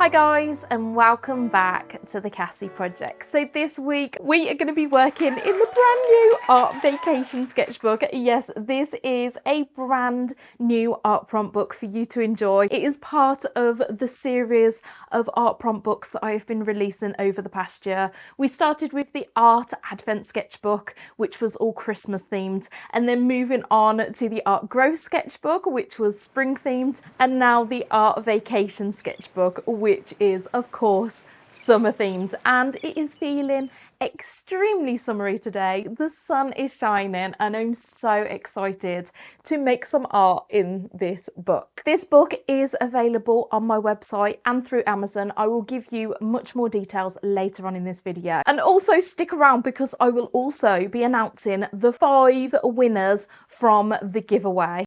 Hi guys, and welcome back to the Cassie Project. So this week we are going to be working in the brand new art vacation sketchbook. Yes, this is a brand new art prompt book for you to enjoy. It is part of the series of art prompt books that I have been releasing over the past year. We started with the art advent sketchbook, which was all Christmas themed, and then moving on to the art growth sketchbook, which was spring themed, and now the art vacation sketchbook, which is of course summer themed, and it is feeling extremely summery today. The sun is shining and I'm so excited to make some art in this book. This book is available on my website and through Amazon. I will give you much more details later on in this video. And also stick around because I will also be announcing the 5 winners from the giveaway.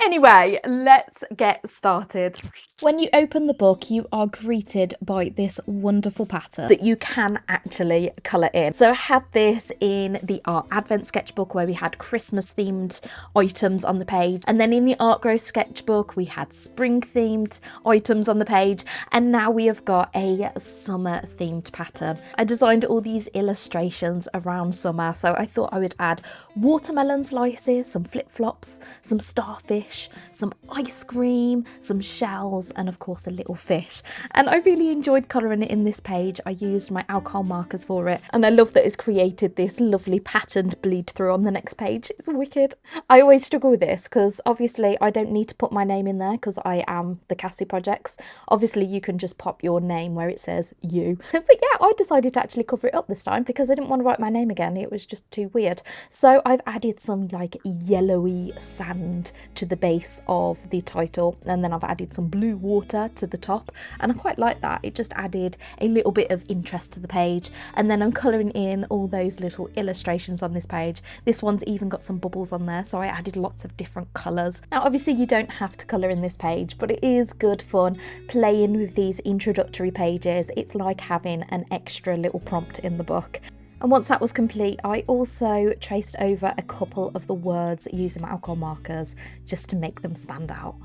Anyway, let's get started. When you open the book, you are greeted by this wonderful pattern that you can actually colour in. So I had this in the art advent sketchbook where we had Christmas themed items on the page, and then in the art growth sketchbook we had spring themed items on the page, and now we have got a summer themed pattern. I designed all these illustrations around summer, so I thought I would add watermelon slices, some flip-flops, some starfish, some ice cream, some shells, and of course a little fish. And I really enjoyed colouring it in this page. I used my alcohol markers for it, and I love that it's created this lovely patterned bleed through on the next page. It's wicked. I always struggle with this because obviously I don't need to put my name in there because I am the Cassie Projects. Obviously you can just pop your name where it says you. But yeah, I decided to actually cover it up this time because I didn't want to write my name again. It was just too weird. So I've added some like yellowy sand to the base of the title, and then I've added some blue water to the top, and I quite like that. It just added a little bit of interest to the page. And then I'm colouring in all those little illustrations on this page. This one's even got some bubbles on there, so I added lots of different colours. Now obviously you don't have to colour in this page, but it is good fun playing with these introductory pages. It's like having an extra little prompt in the book. And once that was complete, I also traced over a couple of the words using my alcohol markers just to make them stand out.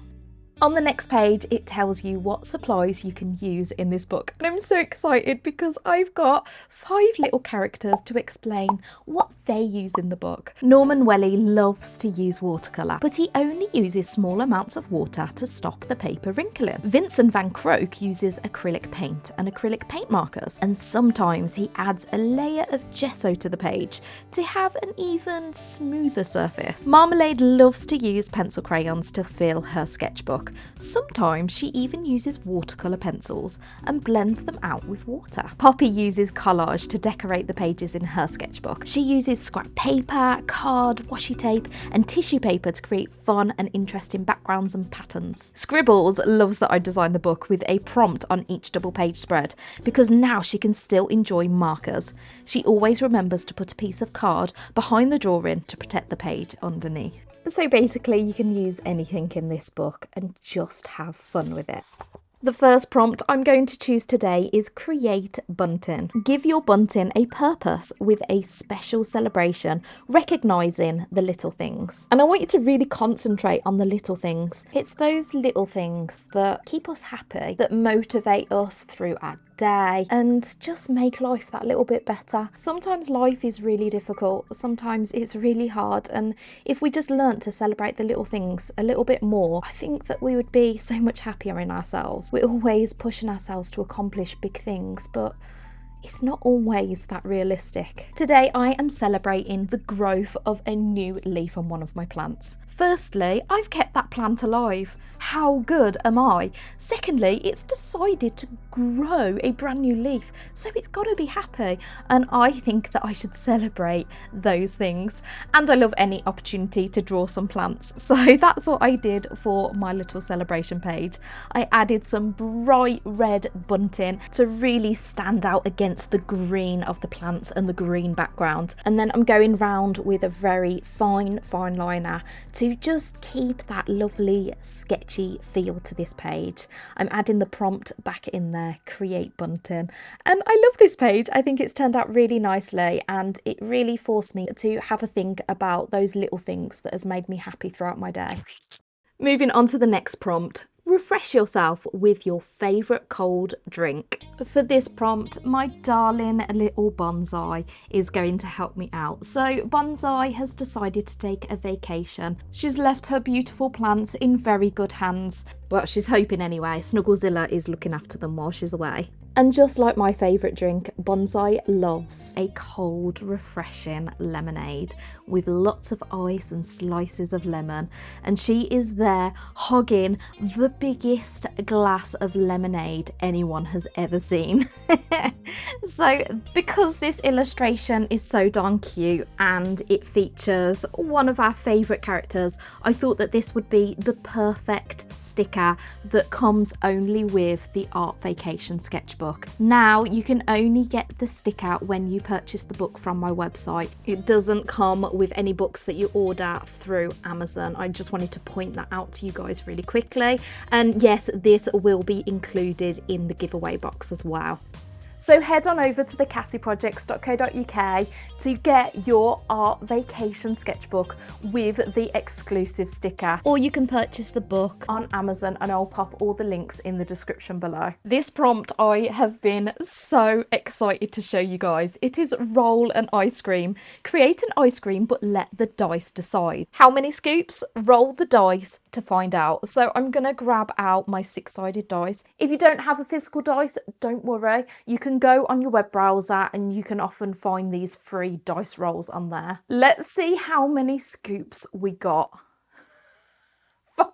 On the next page, it tells you what supplies you can use in this book. And I'm so excited because I've got 5 little characters to explain what they use in the book. Norman Welly loves to use watercolour, but he only uses small amounts of water to stop the paper wrinkling. Vincent van Croak uses acrylic paint and acrylic paint markers, and sometimes he adds a layer of gesso to the page to have an even smoother surface. Marmalade loves to use pencil crayons to fill her sketchbook. Sometimes she even uses watercolour pencils and blends them out with water. Poppy uses collage to decorate the pages in her sketchbook. She uses scrap paper, card, washi tape and tissue paper to create fun and interesting backgrounds and patterns. Scribbles loves that I designed the book with a prompt on each double page spread because now she can still enjoy markers. She always remembers to put a piece of card behind the drawing to protect the page underneath. So basically you can use anything in this book and just have fun with it. The first prompt I'm going to choose today is create bunting. Give your bunting a purpose with a special celebration, recognising the little things. And I want you to really concentrate on the little things. It's those little things that keep us happy, that motivate us through our day and just make life that little bit better. Sometimes life is really difficult, sometimes it's really hard, and if we just learnt to celebrate the little things a little bit more, I think that we would be so much happier in ourselves. We're always pushing ourselves to accomplish big things, but it's not always that realistic. Today I am celebrating the growth of a new leaf on one of my plants. Firstly, I've kept that plant alive. How good am I? Secondly, it's decided to grow a brand new leaf, so it's got to be happy, and I think that I should celebrate those things. And I love any opportunity to draw some plants, so that's what I did for my little celebration page. I added some bright red bunting to really stand out against the green of the plants and the green background, and then I'm going round with a very fine liner to just keep that lovely sketchy feel to this page. I'm adding the prompt back in there, create bunting, and I love this page. I think it's turned out really nicely, and it really forced me to have a think about those little things that has made me happy throughout my day. Moving on to the next prompt, refresh yourself with your favourite cold drink. For this prompt, my darling little bonsai is going to help me out. So bonsai has decided to take a vacation. She's left her beautiful plants in very good hands. Well, she's hoping anyway. Snugglezilla is looking after them while she's away. And just like my favourite drink, bonsai loves a cold, refreshing lemonade with lots of ice and slices of lemon. And she is there hogging the biggest glass of lemonade anyone has ever seen. So because this illustration is so darn cute and it features one of our favourite characters, I thought that this would be the perfect sticker that comes only with the Art Vacation sketchbook. Now you can only get the sticker when you purchase the book from my website. It doesn't come with any books that you order through Amazon. I just wanted to point that out to you guys really quickly. And yes, this will be included in the giveaway box as well. So head on over to thecassieprojects.co.uk to get your Art Vacation sketchbook with the exclusive sticker. Or you can purchase the book on Amazon and I'll pop all the links in the description below. This prompt I have been so excited to show you guys. It is roll an ice cream. Create an ice cream but let the dice decide. How many scoops? Roll the dice to find out. So I'm going to grab out my 6-sided dice. If you don't have a physical dice, don't worry. You can go on your web browser and you can often find these free dice rolls on there. Let's see how many scoops we got. 5.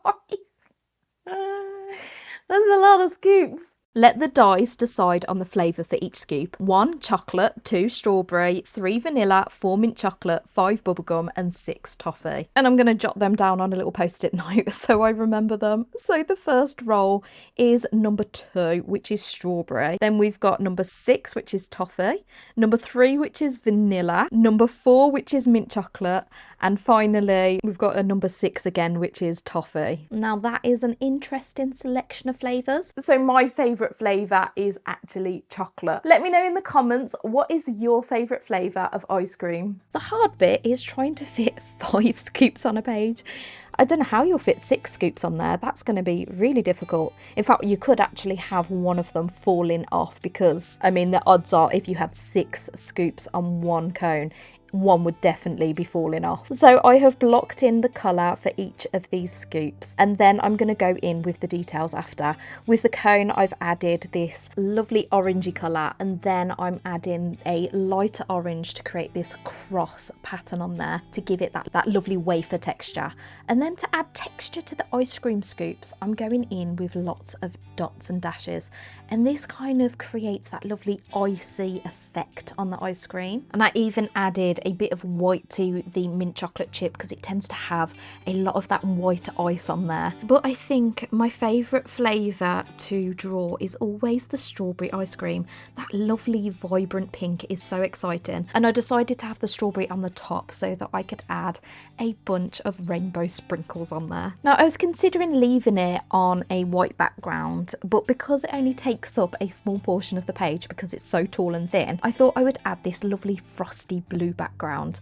That's a lot of scoops. Let the dice decide on the flavour for each scoop. 1 chocolate, 2 strawberry, 3 vanilla, 4 mint chocolate, 5 bubblegum and 6 toffee. And I'm going to jot them down on a little post-it note so I remember them. So the first roll is number 2, which is strawberry. Then we've got number 6, which is toffee. Number 3, which is vanilla. Number 4, which is mint chocolate. And finally, we've got a number 6 again, which is toffee. Now that is an interesting selection of flavours. So my favourite flavour is actually chocolate. Let me know in the comments, what is your favourite flavour of ice cream? The hard bit is trying to fit 5 scoops on a page. I don't know how you'll fit 6 scoops on there. That's going to be really difficult. In fact, you could actually have one of them falling off because, I mean, the odds are if you had 6 scoops on one cone, one would definitely be falling off. So I have blocked in the colour for each of these scoops and then I'm going to go in with the details after. With the cone I've added this lovely orangey colour and then I'm adding a lighter orange to create this cross pattern on there to give it that lovely wafer texture. And then to add texture to the ice cream scoops, I'm going in with lots of dots and dashes and this kind of creates that lovely icy effect on the ice cream. And I even added a bit of white to the mint chocolate chip because it tends to have a lot of that white ice on there. But I think my favourite flavour to draw is always the strawberry ice cream. That lovely vibrant pink is so exciting, and I decided to have the strawberry on the top so that I could add a bunch of rainbow sprinkles on there. Now I was considering leaving it on a white background, but because it only takes up a small portion of the page because it's so tall and thin, I thought I would add this lovely frosty blue background.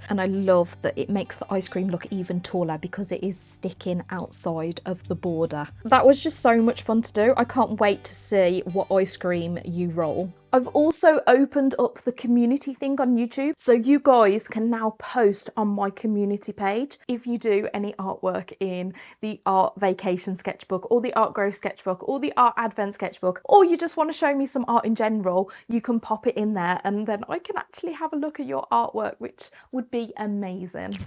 And I love that it makes the ice cream look even taller because it is sticking outside of the border. That was just so much fun to do. I can't wait to see what ice cream you roll. I've also opened up the community thing on YouTube, so you guys can now post on my community page. If you do any artwork in the Art Vacation sketchbook or the Art Grow sketchbook or the Art Advent sketchbook, or you just want to show me some art in general, you can pop it in there and then I can actually have a look at your artwork, which would be amazing.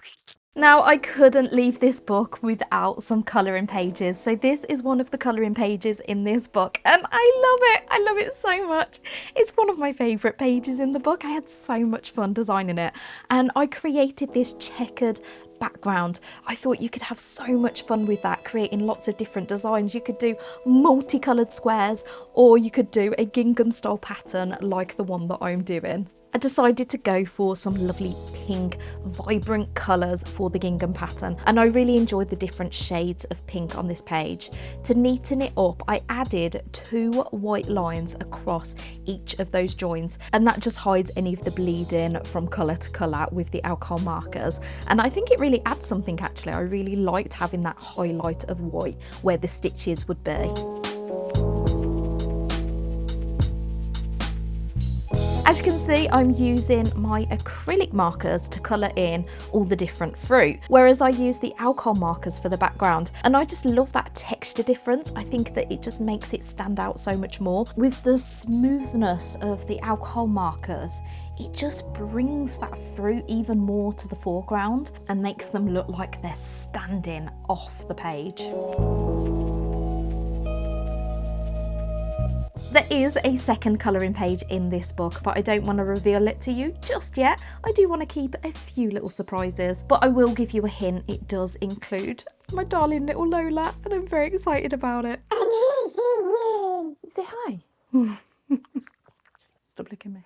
Now, I couldn't leave this book without some colouring pages, so this is one of the colouring pages in this book and I love it so much. It's one of my favourite pages in the book. I had so much fun designing it and I created this checkered background. I thought you could have so much fun with that, creating lots of different designs. You could do multicoloured squares or you could do a gingham style pattern like the one that I'm doing. I decided to go for some lovely pink, vibrant colours for the gingham pattern, and I really enjoyed the different shades of pink on this page. To neaten it up, I added 2 white lines across each of those joins, and that just hides any of the bleeding from colour to colour with the alcohol markers, and I think it really adds something actually. I really liked having that highlight of white where the stitches would be. As you can see, I'm using my acrylic markers to colour in all the different fruit, whereas I use the alcohol markers for the background, and I just love that texture difference. I think that it just makes it stand out so much more. With the smoothness of the alcohol markers, it just brings that fruit even more to the foreground and makes them look like they're standing off the page. There is a second colouring page in this book, but I don't want to reveal it to you just yet. I do want to keep a few little surprises, but I will give you a hint. It does include my darling little Lola, and I'm very excited about it. Say hi. Stop looking at me.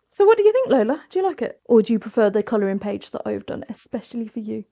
So what do you think, Lola? Do you like it? Or do you prefer the colouring page that I've done especially for you?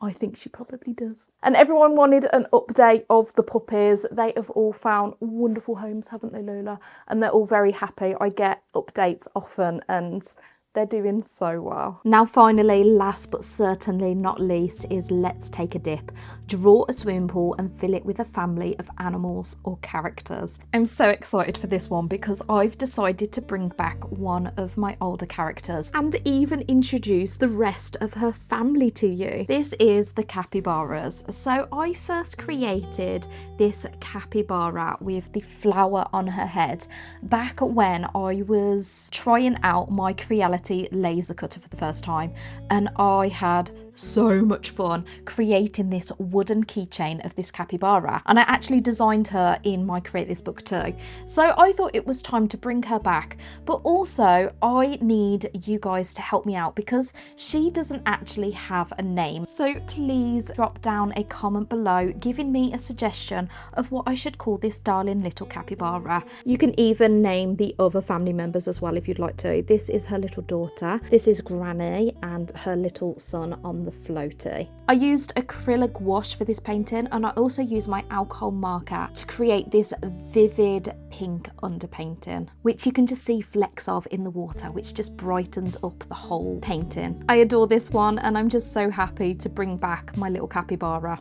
I think she probably does. And everyone wanted an update of the puppies. They have all found wonderful homes, haven't they, Lola? And they're all very happy. I get updates often and they're doing so well. Now finally, last but certainly not least, is let's take a dip. Draw a swimming pool and fill it with a family of animals or characters. I'm so excited for this one because I've decided to bring back one of my older characters and even introduce the rest of her family to you. This is the capybaras. So I first created this capybara with the flower on her head back when I was trying out my Creality laser cutter for the first time, and I had so much fun creating this wooden keychain of this capybara, and I actually designed her in my Create This book too. So I thought it was time to bring her back, but also I need you guys to help me out because she doesn't actually have a name. So please drop down a comment below giving me a suggestion of what I should call this darling little capybara. You can even name the other family members as well if you'd like to. This is her little daughter, this is Granny, and her little son on the floaty. I used acrylic gouache for this painting, and I also used my alcohol marker to create this vivid pink underpainting, which you can just see flecks of in the water, which just brightens up the whole painting. I adore this one, and I'm just so happy to bring back my little capybara.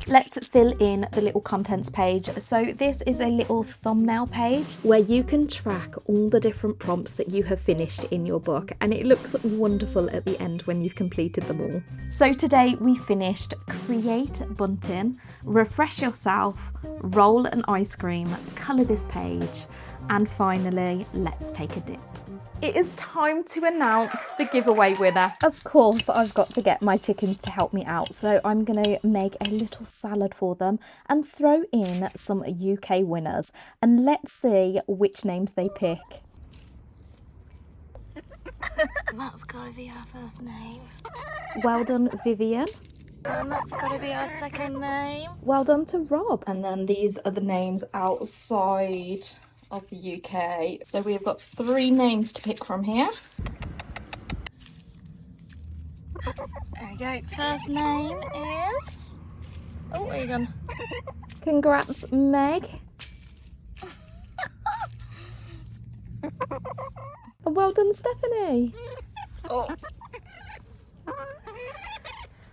Let's fill in the little contents page. So this is a little thumbnail page where you can track all the different prompts that you have finished in your book, and it looks wonderful at the end when you've completed them all. So today we finished create bunting, refresh yourself, roll an ice cream, colour this page, and finally let's take a dip. It is time to announce the giveaway winner. Of course, I've got to get my chickens to help me out, so I'm going to make a little salad for them and throw in some UK winners, and let's see which names they pick. That's got to be our first name. Well done, Vivian. And that's got to be our second name. Well done to Rob. And then these are the names outside of the UK. So we've got 3 names to pick from here. There we go. First name is... Oh, where are you gone? Congrats, Meg. And well done, Stephanie. Oh.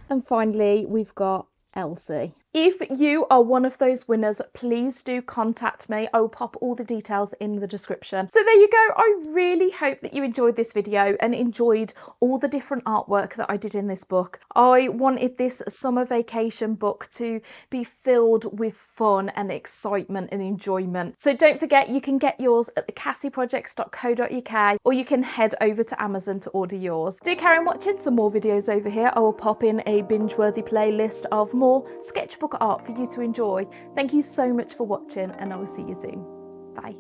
And finally, we've got Elsie. If you are one of those winners, please do contact me. I will pop all the details in the description. So there you go. I really hope that you enjoyed this video and enjoyed all the different artwork that I did in this book. I wanted this summer vacation book to be filled with fun and excitement and enjoyment. So don't forget, you can get yours at thecassieprojects.co.uk, or you can head over to Amazon to order yours. Do carry on watching some more videos over here. I will pop in a binge-worthy playlist of more sketchbook art for you to enjoy. Thank you so much for watching, and I will see you soon. Bye.